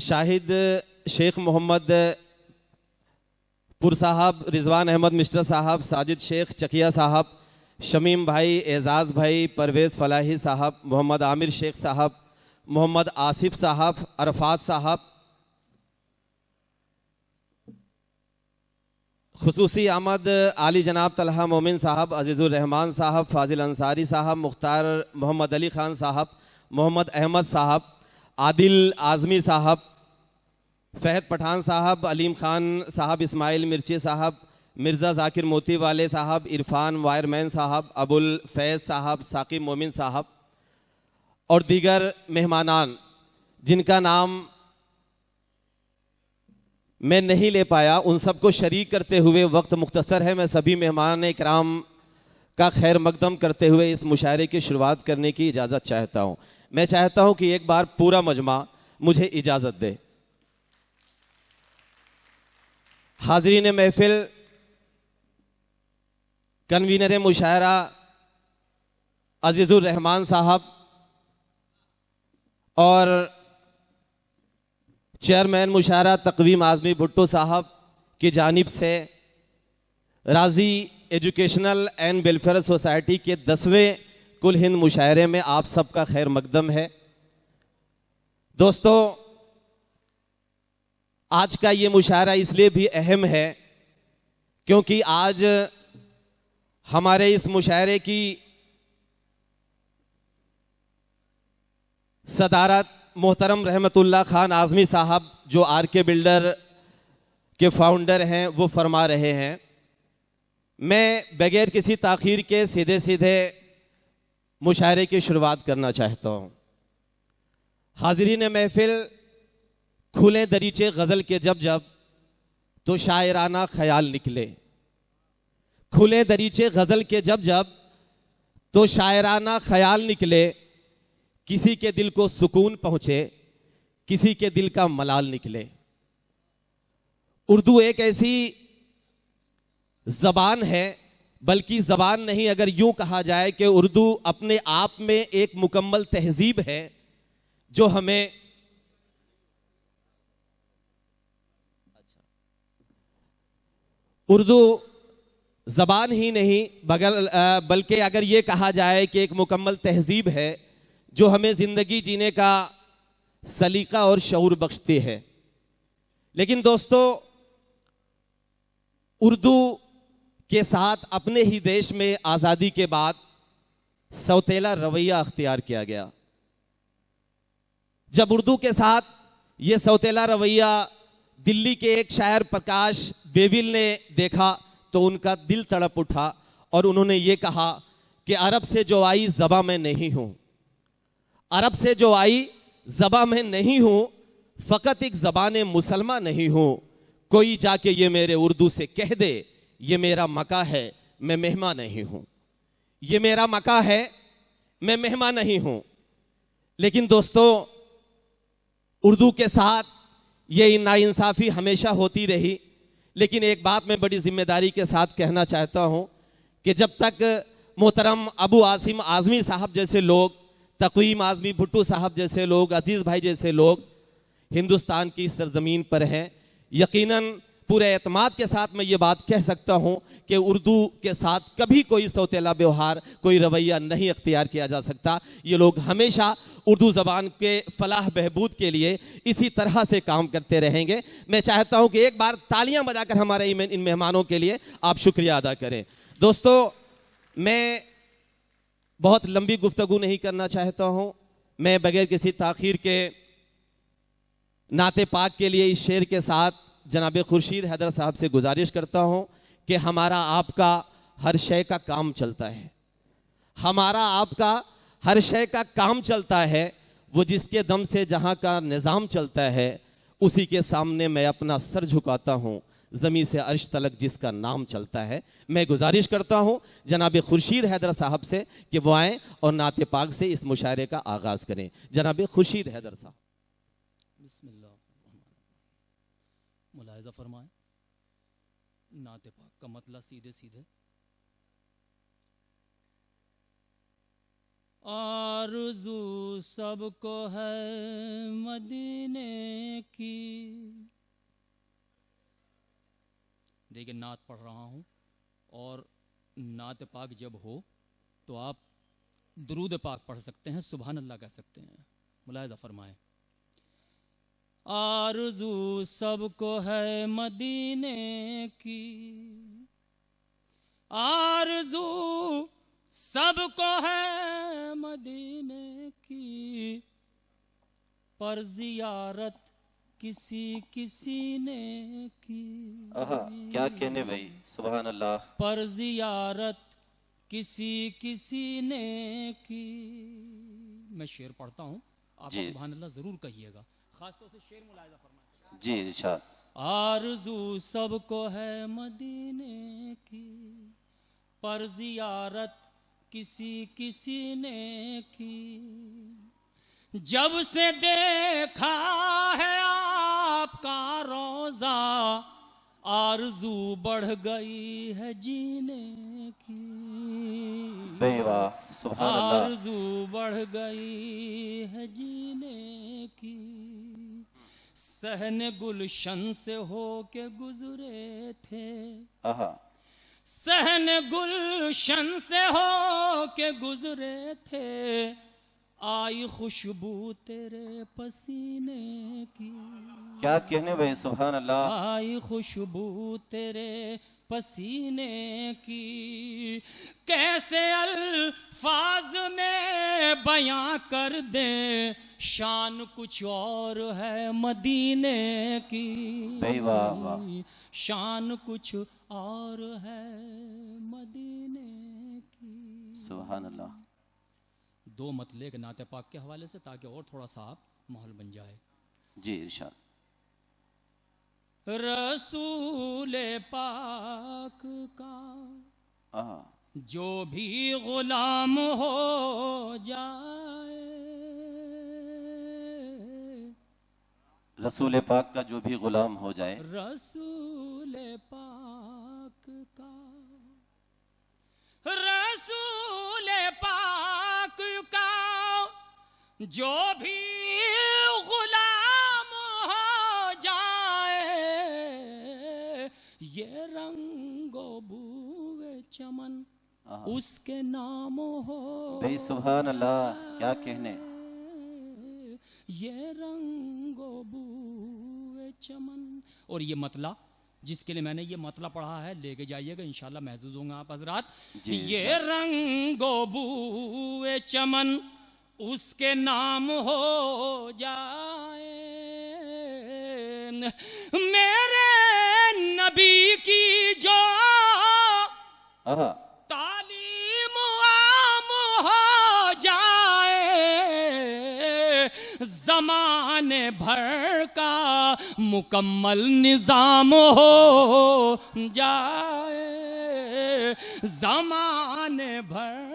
शाहिद शेख मोहम्मद पुर साहब, रिजवान अहमद मिस्टर साहब, साजिद शेख चकिया साहब, शमीम भाई, एजाज़ भाई, परवेज़ फलाही साहब, मोहम्मद आमिर शेख साहब, मोहम्मद आसिफ साहब, अरफात साहब, खुसूसी आमद आली जनाब तलहा मोमिन साहब, अजीज़ुर रहमान साहब, फाजिल अंसारी साहब, मुख्तार मोहम्मद अली ख़ान साहब, मोहम्मद अहमद साहब, आदिल आज़मी साहब, फ़हद पठान साहब, अलीम ख़ान साहब, इस्माइल मिर्ची साहब, मिर्ज़ा ज़ाकिर मोती वाले साहब, इरफान वायरमैन साहब, अबुल फैज़ साहब, साकिब मोमिन साहब और दीगर मेहमानान जिनका नाम मैं नहीं ले पाया, उन सबको शरीक करते हुए वक्त मुख्तसर है, मैं सभी मेहमान इकराम का खैर मकदम करते हुए इस मुशायरे की शुरुआत करने की इजाज़त चाहता हूँ। मैं चाहता हूँ कि एक बार पूरा मजमा मुझे इजाज़त दे। हाज़रीन महफिल, कन्वीनर मुशायरा अजीज़ुर रहमान साहब और चेयरमैन मुशायरा तकवीम आज़मी भुट्टो साहब की जानिब से राजी एजुकेशनल एंड वेलफेयर सोसाइटी के 10वें कुल हिंद मुशायरे में आप सबका खैर मकदम है। दोस्तों, आज का ये मुशायरा इसलिए भी अहम है क्योंकि आज हमारे इस मुशायरे की सदारत मोहतरम रहमतुल्लाह खान आज़मी साहब, जो आरके बिल्डर के फाउंडर हैं, वो फरमा रहे हैं। मैं बगैर किसी ताख़ीर के सीधे सीधे मुशायरे की शुरुआत करना चाहता हूँ। हाज़रीन महफिल, खुले दरीचे गज़ल के जब जब तो शायराना ख्याल निकले, खुले दरीचे गज़ल के जब जब तो शायराना ख्याल निकले, किसी के दिल को सुकून पहुंचे, किसी के दिल का मलाल निकले। उर्दू एक ऐसी जबान है, बल्कि जबान नहीं, अगर यूं कहा जाए कि उर्दू अपने आप में एक मुकम्मल तहजीब है जो हमें उर्दू जबान ही नहीं बल्कि अगर ये कहा जाए कि एक मुकम्मल तहजीब है जो हमें जिंदगी जीने का सलीका और शऊर बख्शती है। लेकिन दोस्तों, उर्दू के साथ अपने ही देश में आज़ादी के बाद सौतेला रवैया अख्तियार किया गया। जब उर्दू के साथ ये सौतेला रवैया दिल्ली के एक शायर प्रकाश बेविल ने देखा तो उनका दिल तड़प उठा और उन्होंने ये कहा कि अरब से जो आई ज़बा में नहीं हूं, अरब से जो आई ज़बा में नहीं हूं, फ़कत एक ज़बान मुसलमा नहीं हूं। कोई जाके ये मेरे उर्दू से कह दे, ये मेरा मका है, मैं मेहमान नहीं हूं। ये मेरा मका है, मैं मेहमान नहीं हूं। लेकिन दोस्तों, उर्दू के साथ ये नाइंसाफ़ी हमेशा होती रही। लेकिन एक बात मैं बड़ी जिम्मेदारी के साथ कहना चाहता हूं कि जब तक मोहतरम अबू आसिम आज़मी साहब जैसे लोग, तक़वीम आज़मी भुट्टो साहब जैसे लोग, अजीज़ भाई जैसे लोग हिंदुस्तान की इस सरज़मीन पर हैं, यकीनन पूरे एतमाद के साथ मैं ये बात कह सकता हूँ कि उर्दू के साथ कभी कोई सौतेला व्यवहार, कोई रवैया नहीं अख्तियार किया जा सकता। ये लोग हमेशा उर्दू ज़बान के फलाह बहबूद के लिए इसी तरह से काम करते रहेंगे। मैं चाहता हूँ कि एक बार तालियां बजाकर हमारे इन मेहमानों के लिए आप शुक्रिया अदा करें। दोस्तों, मैं बहुत लंबी गुफ्तगू नहीं करना चाहता हूँ। मैं बगैर किसी ताख़ीर के नाते पाक के लिए इस शेर के साथ जनाब खुर्शीद हैदर साहब से गुजारिश करता हूँ कि हमारा आपका हर शय का काम चलता है, हमारा आपका हर शय का काम चलता है। वो जिसके दम से जहाँ का निज़ाम चलता है, उसी के सामने मैं अपना सर झुकाता हूँ, ज़मीन से अर्श तलक जिसका नाम चलता है। मैं गुजारिश करता हूँ जनाब खुर्शीद हैदर साहब से कि वो आएँ और नाते पाक से इस मुशायरे का आगाज़ करें। जनाब खुर्शीद हैदर साहब। बिस्मिल्लाह, मुलाहिज़ा फरमाएं। नाते पाक का मतलब सीधे सीधे आरज़ू सबको है मदीने की। देखिए नात पढ़ रहा हूँ, और नात पाक जब हो तो आप दुरूद पाक पढ़ सकते हैं, सुभान अल्लाह कह सकते हैं। मुलाहिज़ा फरमाएं। आरज़ू सबको है मदीने की, आरज़ू सबको है मदीने की, पर ज़ियारत किसी किसी ने की। आहा, क्या कहने भाई, सुभान अल्लाह। पर ज़ियारत किसी किसी ने की। मैं शेर पढ़ता हूँ, आप जी। सुभान अल्लाह जरूर कहिएगा, खासतौर से शेर मुलाहिज़ा फरमाइए। जी इरशाद। आरज़ू सबको है मदीने की, पर ज़ियारत किसी किसी ने की। जब से देखा है आपका रोज़ा, आरज़ू बढ़ गई है जीने की। बे वाह, सुभान अल्लाह। आरज़ू बढ़ गई है जीने की। सहन गुलशन से हो के गुजरे थे, आहा, सहन गुलशन से हो के गुजरे थे, आई खुशबू तेरे पसीने की। क्या कहने भाई, सुभान अल्लाह। आई खुशबू तेरे पसीने की। कैसे अल्फाज में बयां कर दे, शान कुछ और है मदीने की। भाई वाह वाह, शान कुछ और है मदीने की। सुभान अल्लाह। दो मतले के नाते पाक के हवाले से, ताकि और थोड़ा सा माहौल बन जाए। जी इरशाद। रसूल पाक का आहा, जो भी गुलाम हो जाए, रसूल पाक का जो भी गुलाम हो जाए। रसूल पाक का, रसूल पाक का जो भी गुलाम हो जाए, ये रंगो बूए चमन आहा, उसके नाम हो। भाई सुभान अल्लाह, क्या कहने। ये रंगो बूए चमन। और ये मतला, जिसके लिए मैंने ये मतला पढ़ा है, लेके जाइएगा, इंशाल्लाह महसूस होंगे आप हजरात। जी, ये रंगो बूए चमन उसके नाम हो जाए। मेरे नबी की जो आहा, तालीम आम हो जाए, जमाने भर का मुकम्मल निजाम हो जाए, जमाने भर